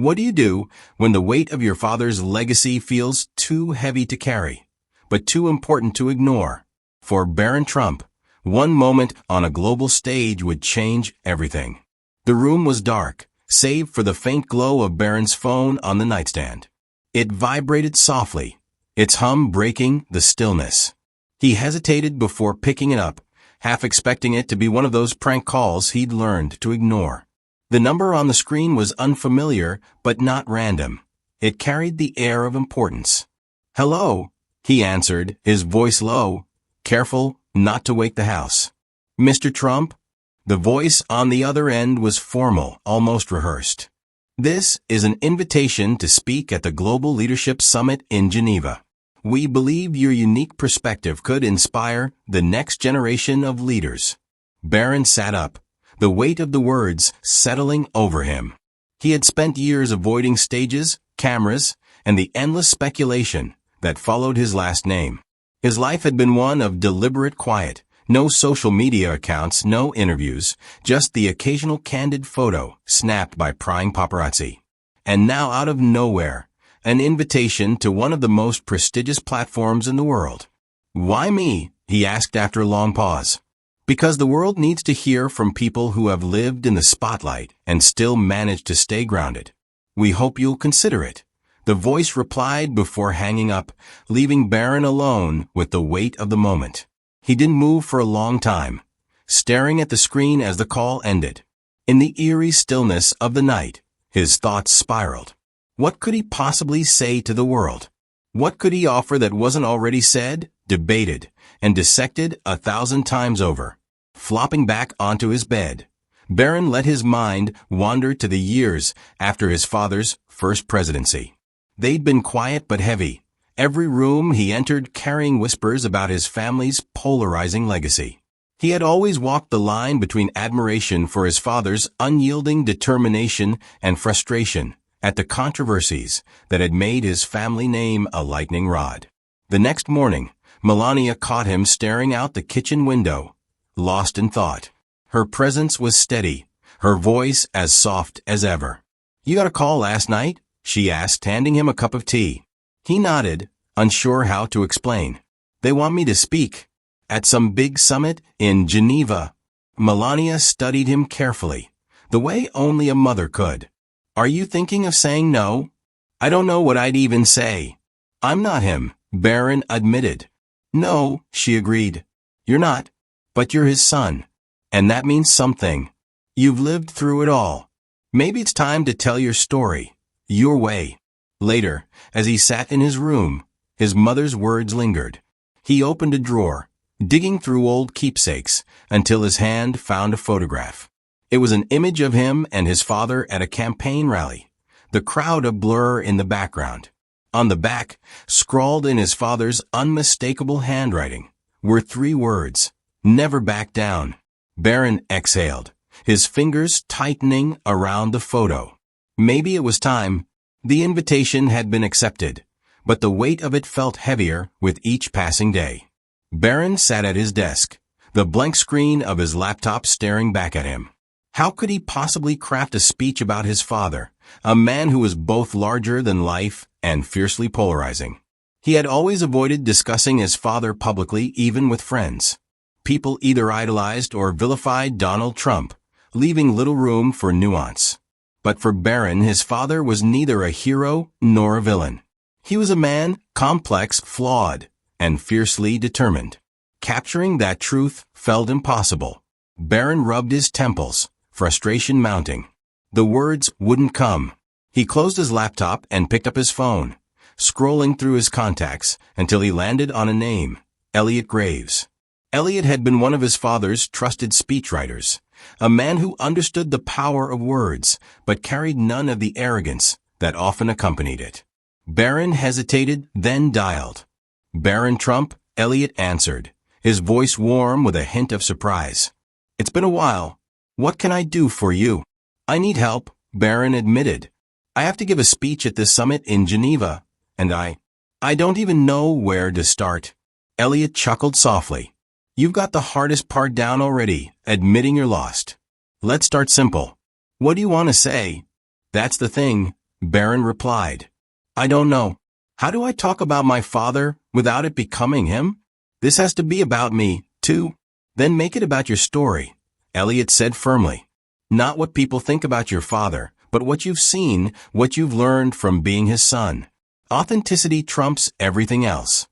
What do you do when the weight of your father's legacy feels too heavy to carry, but too important to ignore? For Barron Trump, one moment on a global stage would change everything. The room was dark, save for the faint glow of Barron's phone on the nightstand. It vibrated softly, its hum breaking the stillness. He hesitated before picking it up, half expecting it to be one of those prank calls he'd learned to ignore. The number on the screen was unfamiliar, but not random. It carried the air of importance. "Hello," he answered, his voice low, careful not to wake the house. "Mr. Trump?" The voice on the other end was formal, almost rehearsed. "This is an invitation to speak at the Global Leadership Summit in Geneva. We believe your unique perspective could inspire the next generation of leaders." Barron sat up, the weight of the words settling over him. He had spent years avoiding stages, cameras, and the endless speculation that followed his last name. His life had been one of deliberate quiet, no social media accounts, no interviews, just the occasional candid photo snapped by prying paparazzi. And now, out of nowhere, an invitation to one of the most prestigious platforms in the world. "Why me?" he asked after a long pause. "Because the world needs to hear from people who have lived in the spotlight and still managed to stay grounded. We hope you'll consider it." The voice replied before hanging up, leaving Barron alone with the weight of the moment. He didn't move for a long time, staring at the screen as the call ended. In the eerie stillness of the night, his thoughts spiraled. What could he possibly say to the world? What could he offer that wasn't already said, debated, and dissected 1,000 times over? Flopping back onto his bed, Barron let his mind wander to the years after his father's first presidency. They'd been quiet but heavy, every room he entered carrying whispers about his family's polarizing legacy. He had always walked the line between admiration for his father's unyielding determination and frustration at the controversies that had made his family name a lightning rod. The next morning, Melania caught him staring out the kitchen window, lost in thought. Her presence was steady, her voice as soft as ever. "You got a call last night?" she asked, handing him a cup of tea. He nodded, unsure how to explain. "They want me to speak at some big summit in Geneva." Melania studied him carefully, the way only a mother could. "Are you thinking of saying no?" "I don't know what I'd even say." "I'm not him," Barron admitted. "No," she agreed. "You're not. But you're his son. And that means something. You've lived through it all. Maybe it's time to tell your story, your way." Later, as he sat in his room, his mother's words lingered. He opened a drawer, digging through old keepsakes until his hand found a photograph. It was an image of him and his father at a campaign rally, the crowd a blur in the background. On the back, scrawled in his father's unmistakable handwriting, were 3 words: "Never back down." Barron exhaled, his fingers tightening around the photo. Maybe it was time. The invitation had been accepted, but the weight of it felt heavier with each passing day. Barron sat at his desk, the blank screen of his laptop staring back at him. How could he possibly craft a speech about his father, a man who was both larger than life and fiercely polarizing? He had always avoided discussing his father publicly, even with friends. People either idolized or vilified Donald Trump, leaving little room for nuance. But for Barron, his father was neither a hero nor a villain. He was a man, complex, flawed, and fiercely determined. Capturing that truth felt impossible. Barron rubbed his temples, frustration mounting. The words wouldn't come. He closed his laptop and picked up his phone, scrolling through his contacts until he landed on a name: Elliot Graves. Elliot had been one of his father's trusted speechwriters, a man who understood the power of words but carried none of the arrogance that often accompanied it. Barron hesitated, then dialed. "Barron Trump," Elliot answered, his voice warm with a hint of surprise. "It's been a while. What can I do for you?" "I need help," Barron admitted. "I have to give a speech at this summit in Geneva, and I don't even know where to start." Elliot chuckled softly. "You've got the hardest part down already, admitting you're lost. Let's start simple. What do you want to say?" "That's the thing," Barron replied. I don't know. How do I talk about my father without it becoming him? This has to be about me, too. Then make it about your story, Elliot said firmly. Not what people think about your father, but what you've seen, what you've learned from being his son. Authenticity trumps everything else.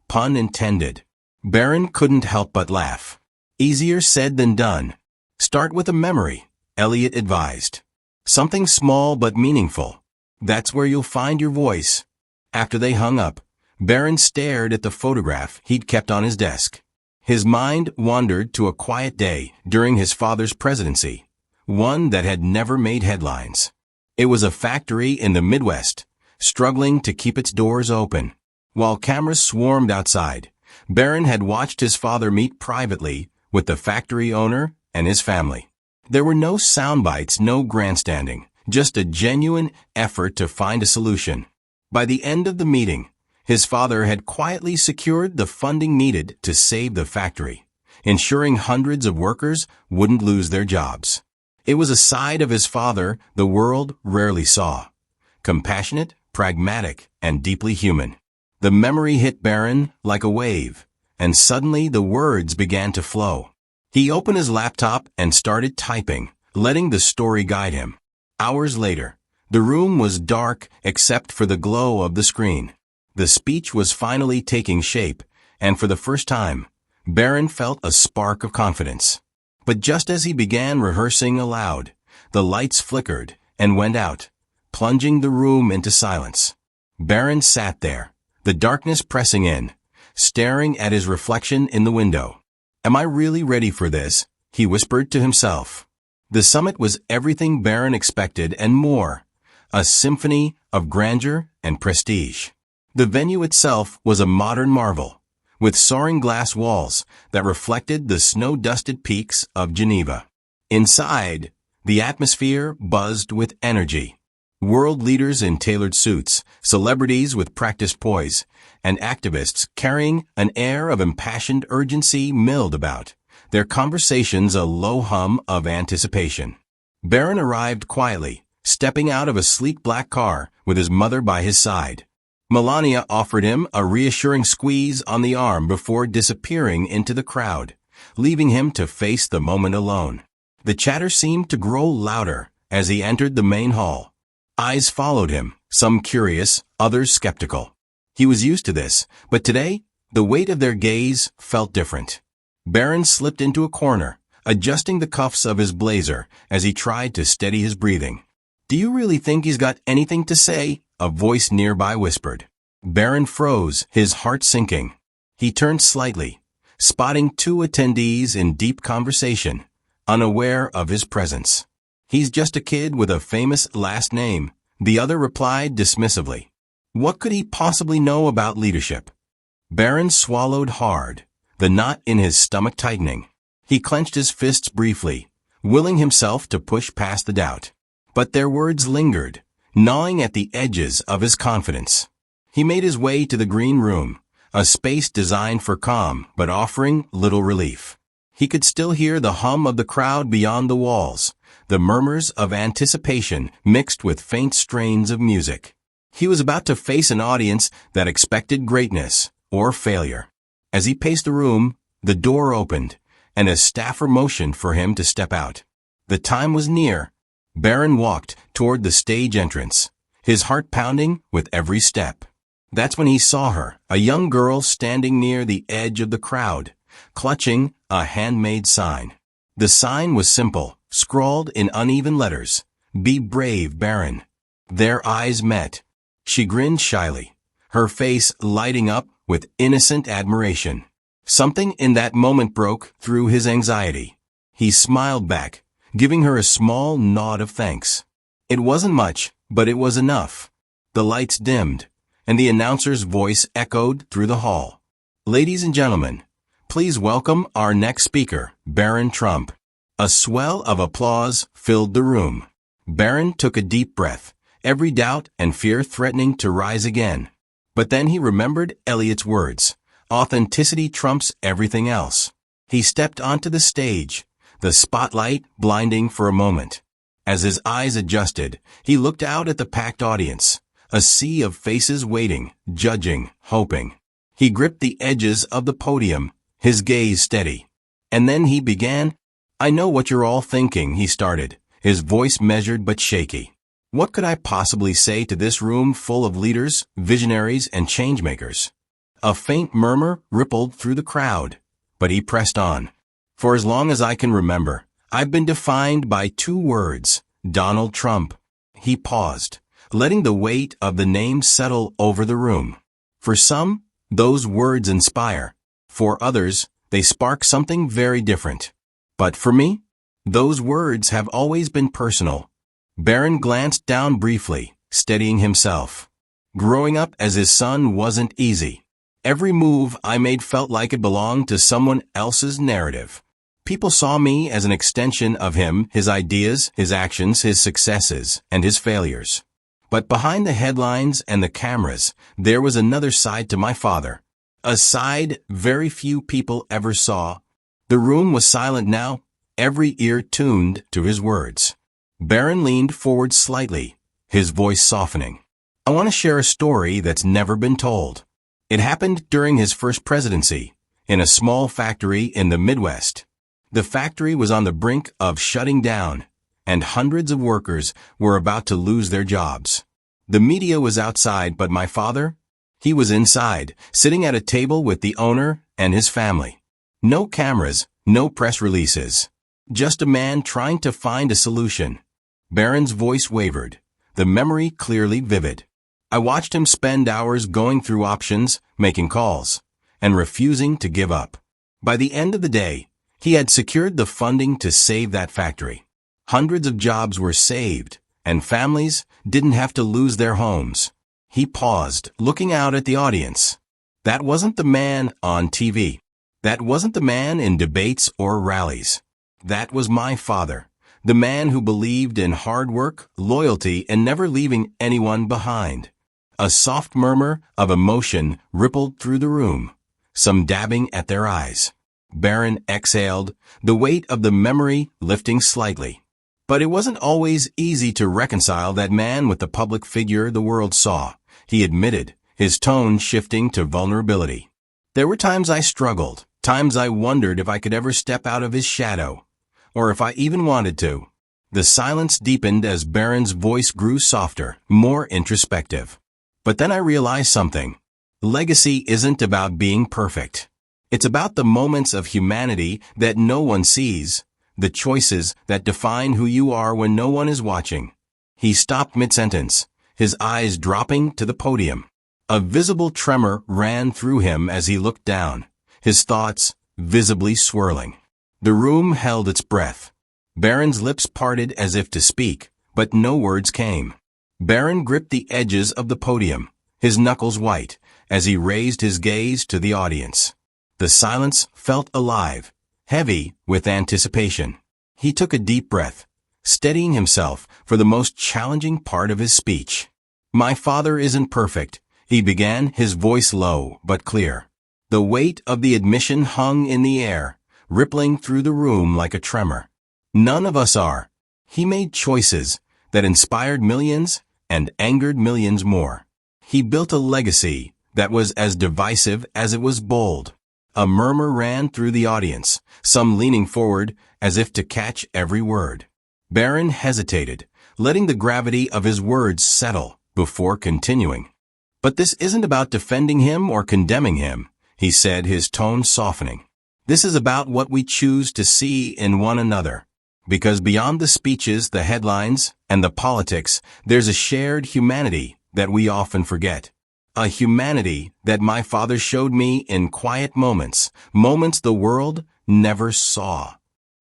Pun intended. Barron couldn't help but laugh. Easier said than done. Start with a memory, Elliot advised. Something small but meaningful. That's where you'll find your voice. After they hung up, Barron stared at the photograph he'd kept on his desk. His mind wandered to a quiet day during his father's presidency, one that had never made headlines. It was a factory in the Midwest, struggling to keep its doors open. While cameras swarmed outside, Barron had watched his father meet privately with the factory owner and his family. There were no sound bites, no grandstanding, just a genuine effort to find a solution. By the end of the meeting, his father had quietly secured the funding needed to save the factory, ensuring hundreds of workers wouldn't lose their jobs. It was a side of his father the world rarely saw. Compassionate, pragmatic, and deeply human. The memory hit Barron like a wave, and suddenly the words began to flow. He opened his laptop and started typing, letting the story guide him. Hours later, the room was dark except for the glow of the screen. The speech was finally taking shape, and for the first time, Barron felt a spark of confidence. But just as he began rehearsing aloud, the lights flickered and went out, plunging the room into silence. Barron sat there, the darkness pressing in, staring at his reflection in the window. Am I really ready for this? He whispered to himself. The summit was everything Barron expected and more, a symphony of grandeur and prestige. The venue itself was a modern marvel, with soaring glass walls that reflected the snow-dusted peaks of Geneva. Inside, the atmosphere buzzed with energy. World leaders in tailored suits, celebrities with practiced poise, and activists carrying an air of impassioned urgency milled about, their conversations a low hum of anticipation. Barron arrived quietly, stepping out of a sleek black car with his mother by his side. Melania offered him a reassuring squeeze on the arm before disappearing into the crowd, leaving him to face the moment alone. The chatter seemed to grow louder as he entered the main hall. Eyes followed him, some curious, others skeptical. He was used to this, but today, the weight of their gaze felt different. Barron slipped into a corner, adjusting the cuffs of his blazer as he tried to steady his breathing. Do you really think he's got anything to say? A voice nearby whispered. Barron froze, his heart sinking. He turned slightly, spotting two attendees in deep conversation, unaware of his presence. He's just a kid with a famous last name, the other replied dismissively. What could he possibly know about leadership? Barron swallowed hard, the knot in his stomach tightening. He clenched his fists briefly, willing himself to push past the doubt. But their words lingered, gnawing at the edges of his confidence. He made his way to the green room, a space designed for calm but offering little relief. He could still hear the hum of the crowd beyond the walls, the murmurs of anticipation mixed with faint strains of music. He was about to face an audience that expected greatness or failure. As he paced the room, the door opened, and a staffer motioned for him to step out. The time was near. Barron walked toward the stage entrance, his heart pounding with every step. That's when he saw her, a young girl standing near the edge of the crowd, clutching a handmade sign. The sign was simple, scrawled in uneven letters, "Be brave, Barron." Their eyes met. She grinned shyly, her face lighting up with innocent admiration. Something in that moment broke through his anxiety. He smiled back, giving her a small nod of thanks. It wasn't much, but it was enough. The lights dimmed, and the announcer's voice echoed through the hall. Ladies and gentlemen, please welcome our next speaker, Barron Trump. A swell of applause filled the room. Barron took a deep breath, every doubt and fear threatening to rise again. But then he remembered Elliot's words. Authenticity trumps everything else. He stepped onto the stage, the spotlight blinding for a moment. As his eyes adjusted, he looked out at the packed audience, a sea of faces waiting, judging, hoping. He gripped the edges of the podium, his gaze steady. And then he began. "I know what you're all thinking," he started, his voice measured but shaky. "What could I possibly say to this room full of leaders, visionaries, and changemakers?" A faint murmur rippled through the crowd, but he pressed on. "For as long as I can remember, I've been defined by two words: Donald Trump." He paused, letting the weight of the name settle over the room. For some, those words inspire. For others, they spark something very different. But for me, those words have always been personal. Barron glanced down briefly, steadying himself. Growing up as his son wasn't easy. Every move I made felt like it belonged to someone else's narrative. People saw me as an extension of him, his ideas, his actions, his successes, and his failures. But behind the headlines and the cameras, there was another side to my father. A side very few people ever saw. The room was silent now, every ear tuned to his words. Barron leaned forward slightly, his voice softening. "I want to share a story that's never been told. It happened during his first presidency, in a small factory in the Midwest. The factory was on the brink of shutting down, and hundreds of workers were about to lose their jobs. The media was outside, but my father? He was inside, sitting at a table with the owner and his family. No cameras, no press releases. Just a man trying to find a solution." Barron's voice wavered, the memory clearly vivid. "I watched him spend hours going through options, making calls, and refusing to give up. By the end of the day, he had secured the funding to save that factory. Hundreds of jobs were saved, and families didn't have to lose their homes." He paused, looking out at the audience. That wasn't the man on TV. That wasn't the man in debates or rallies. That was my father, the man who believed in hard work, loyalty, and never leaving anyone behind. A soft murmur of emotion rippled through the room, some dabbing at their eyes. Barron exhaled, the weight of the memory lifting slightly. But it wasn't always easy to reconcile that man with the public figure the world saw, he admitted, his tone shifting to vulnerability. "There were times I struggled, times I wondered if I could ever step out of his shadow, or if I even wanted to." The silence deepened as Barron's voice grew softer, more introspective. "But then I realized something. Legacy isn't about being perfect. It's about the moments of humanity that no one sees, the choices that define who you are when no one is watching." He stopped mid-sentence, his eyes dropping to the podium. A visible tremor ran through him as he looked down, his thoughts visibly swirling. The room held its breath. Barron's lips parted as if to speak, but no words came. Barron gripped the edges of the podium, his knuckles white, as he raised his gaze to the audience. The silence felt alive, heavy with anticipation. He took a deep breath, steadying himself for the most challenging part of his speech. "My father isn't perfect," he began, his voice low but clear. The weight of the admission hung in the air, rippling through the room like a tremor. "None of us are." He made choices that inspired millions and angered millions more. He built a legacy that was as divisive as it was bold. A murmur ran through the audience, some leaning forward as if to catch every word. Barron hesitated, letting the gravity of his words settle before continuing. "But this isn't about defending him or condemning him," he said, his tone softening. "This is about what we choose to see in one another. Because beyond the speeches, the headlines, and the politics, there's a shared humanity that we often forget. A humanity that my father showed me in quiet moments, moments the world never saw."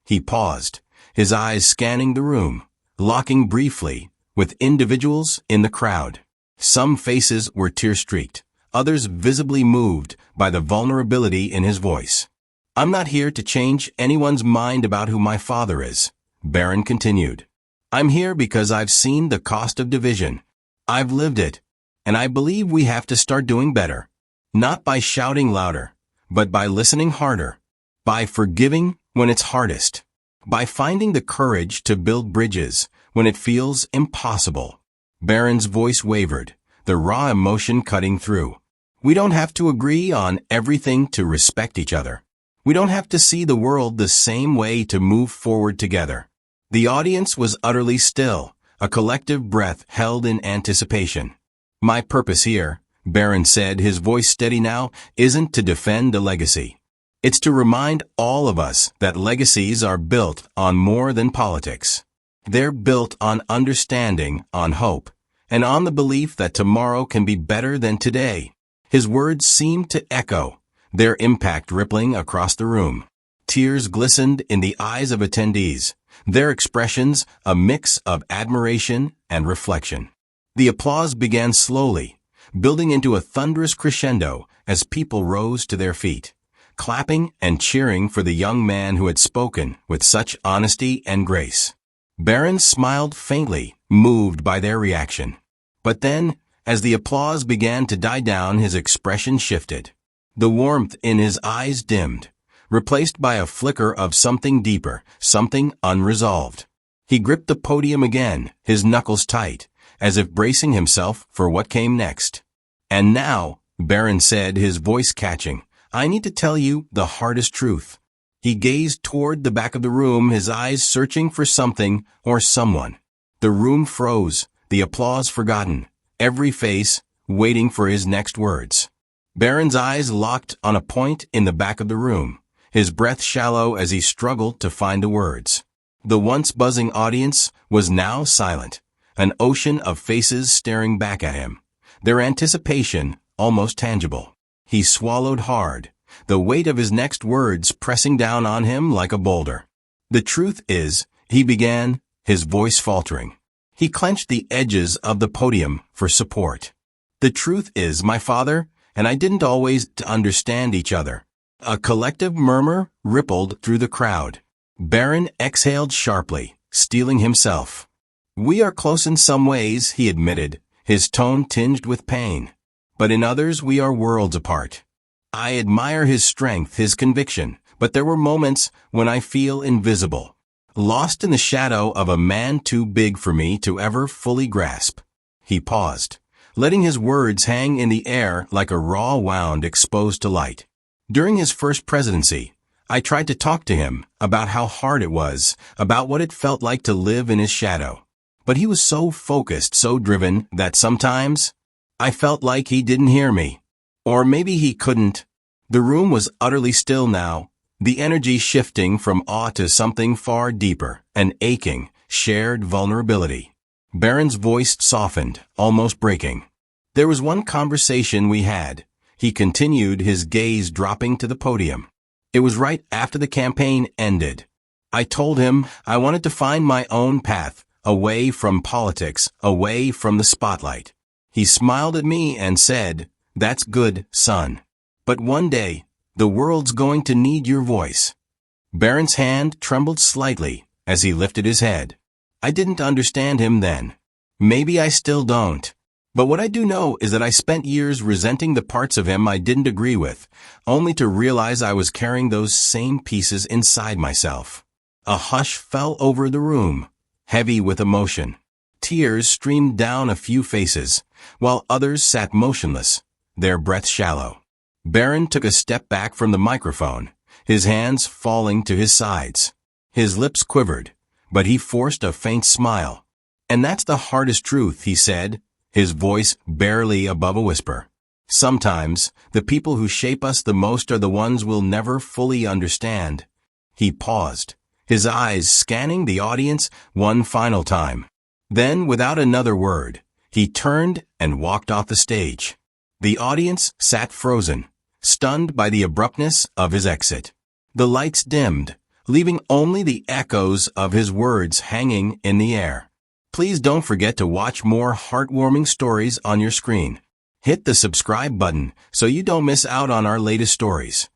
He paused, his eyes scanning the room, locking briefly with individuals in the crowd. Some faces were tear-streaked, others visibly moved by the vulnerability in his voice. "I'm not here to change anyone's mind about who my father is," Barron continued. "I'm here because I've seen the cost of division. I've lived it, and I believe we have to start doing better. Not by shouting louder, but by listening harder, by forgiving when it's hardest, by finding the courage to build bridges when it feels impossible. Barron's voice wavered, the raw emotion cutting through. We don't have to agree on everything to respect each other. We don't have to see the world the same way to move forward together. The audience was utterly still, a collective breath held in anticipation. My purpose here, Barron said, his voice steady now, isn't to defend a legacy. It's to remind all of us that legacies are built on more than politics. They're built on understanding, on hope, and on the belief that tomorrow can be better than today. His words seemed to echo, their impact rippling across the room. Tears glistened in the eyes of attendees, their expressions a mix of admiration and reflection. The applause began slowly, building into a thunderous crescendo as people rose to their feet, clapping and cheering for the young man who had spoken with such honesty and grace. Barron smiled faintly, moved by their reaction. But then, as the applause began to die down, his expression shifted. The warmth in his eyes dimmed, replaced by a flicker of something deeper, something unresolved. He gripped the podium again, his knuckles tight, as if bracing himself for what came next. And now, Barron said, his voice catching, I need to tell you the hardest truth. He gazed toward the back of the room, his eyes searching for something or someone. The room froze, the applause forgotten, every face waiting for his next words. Barron's eyes locked on a point in the back of the room, his breath shallow as he struggled to find the words. The once buzzing audience was now silent, an ocean of faces staring back at him, their anticipation almost tangible. He swallowed hard, the weight of his next words pressing down on him like a boulder. The truth is, he began, his voice faltering. He clenched the edges of the podium for support. The truth is, my father and I didn't always understand each other. A collective murmur rippled through the crowd. Barron exhaled sharply, steeling himself. We are close in some ways, he admitted, his tone tinged with pain. But in others we are worlds apart. I admire his strength, his conviction, but there were moments when I feel invisible, lost in the shadow of a man too big for me to ever fully grasp. He paused, letting his words hang in the air like a raw wound exposed to light. During his first presidency, I tried to talk to him about how hard it was, about what it felt like to live in his shadow. But he was so focused, so driven, that sometimes I felt like he didn't hear me. Or maybe he couldn't. The room was utterly still now, the energy shifting from awe to something far deeper, an aching, shared vulnerability. Barron's voice softened, almost breaking. There was one conversation we had, he continued, his gaze dropping to the podium. It was right after the campaign ended. I told him I wanted to find my own path, away from politics, away from the spotlight. He smiled at me and said, That's good, son. But one day, the world's going to need your voice. Barron's hand trembled slightly as he lifted his head. I didn't understand him then. Maybe I still don't. But what I do know is that I spent years resenting the parts of him I didn't agree with, only to realize I was carrying those same pieces inside myself. A hush fell over the room, heavy with emotion. Tears streamed down a few faces, while others sat motionless, their breath shallow. Barron took a step back from the microphone, his hands falling to his sides. His lips quivered, but he forced a faint smile. And that's the hardest truth, he said, his voice barely above a whisper. Sometimes, the people who shape us the most are the ones we'll never fully understand. He paused, his eyes scanning the audience one final time. Then, without another word, he turned and walked off the stage. The audience sat frozen, stunned by the abruptness of his exit. The lights dimmed, leaving only the echoes of his words hanging in the air. Please don't forget to watch more heartwarming stories on your screen. Hit the subscribe button so you don't miss out on our latest stories.